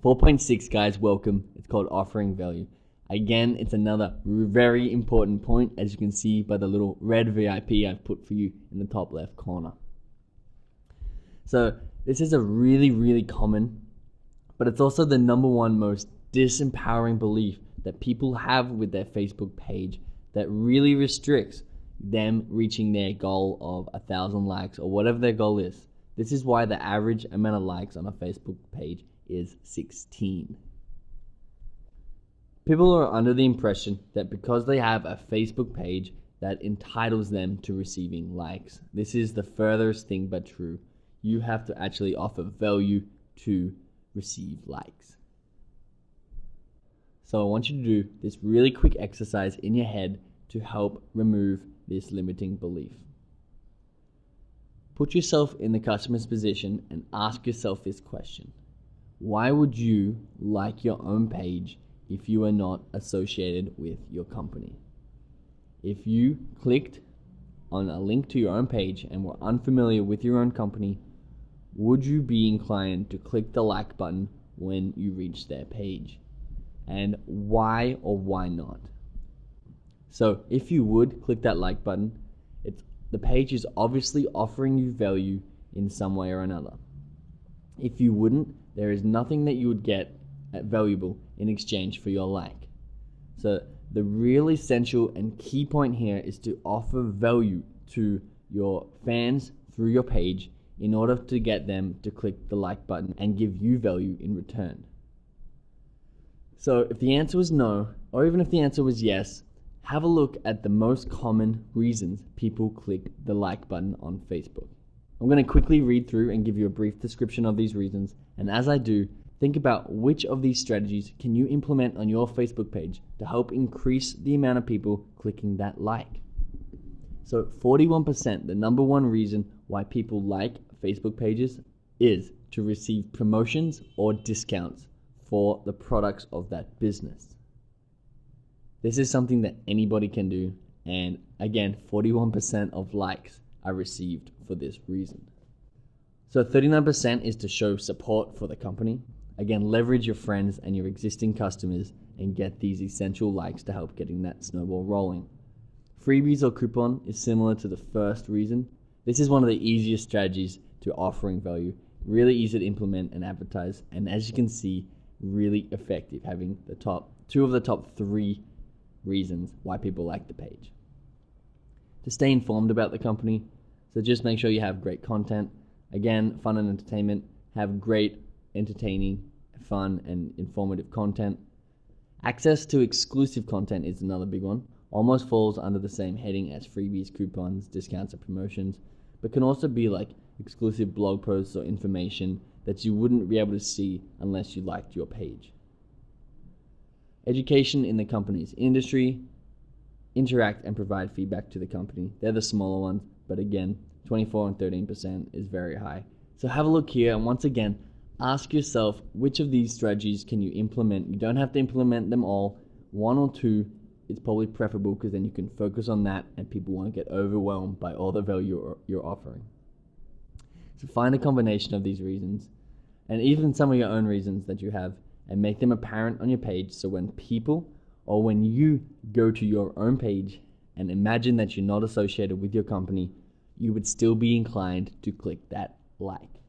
4.6, guys, welcome. It's called offering value. Again, it's another very important point, as you can see by the little red VIP I've put for you in the top left corner. So this is a really common, but it's also the number one most disempowering belief that people have with their Facebook page that really restricts them reaching their goal of 1,000 likes or whatever their goal is. This is why the average amount of likes on a Facebook page is 16. People are under the impression that because they have a Facebook page that entitles them to receiving likes. This is the furthest thing but true. You have to actually offer value to receive likes. So I want you to do this really quick exercise in your head to help remove this limiting belief. Put yourself in the customer's position and ask yourself this question. Why would you like your own page if you are not associated with your company? If you clicked on a link to your own page and were unfamiliar with your own company, would you be inclined to click the like button when you reach their page? And why or why not? So if you would click that like button, the page is obviously offering you value in some way or another. If you wouldn't, there is nothing that you would get valuable in exchange for your like. So the real essential and key point here is to offer value to your fans through your page in order to get them to click the like button and give you value in return. So if the answer was no, or even if the answer was yes, have a look at the most common reasons people click the like button on Facebook. I'm going to quickly read through and give you a brief description of these reasons, and as I do, think about which of these strategies can you implement on your Facebook page to help increase the amount of people clicking that like. So 41%, the number one reason why people like Facebook pages is to receive promotions or discounts for the products of that business. This is something that anybody can do, and again, 41% of likes are received for this reason. So 39% is to show support for the company. Again, leverage your friends and your existing customers and get these essential likes to help getting that snowball rolling. Freebies or coupon is similar to the first reason. This is one of the easiest strategies to offering value. Really easy to implement and advertise, and as you can see, really effective, having two of the top three reasons why people like the page. To stay informed about the company, so just make sure you have great content. Again, fun and entertainment. Have great, entertaining, fun, and informative content. Access to exclusive content is another big one. Almost falls under the same heading as freebies, coupons, discounts, and promotions, but can also be like exclusive blog posts or information that you wouldn't be able to see unless you liked your page. Education in the company's industry. Interact and provide feedback to the company. They're the smaller ones, but again, 24 and 13% is very high. So have a look here, and once again, ask yourself which of these strategies can you implement. You don't have to implement them all. One or two is probably preferable because then you can focus on that and people won't get overwhelmed by all the value you're offering. So find a combination of these reasons and even some of your own reasons that you have and make them apparent on your page, so when people or when you go to your own page and imagine that you're not associated with your company, you would still be inclined to click that like.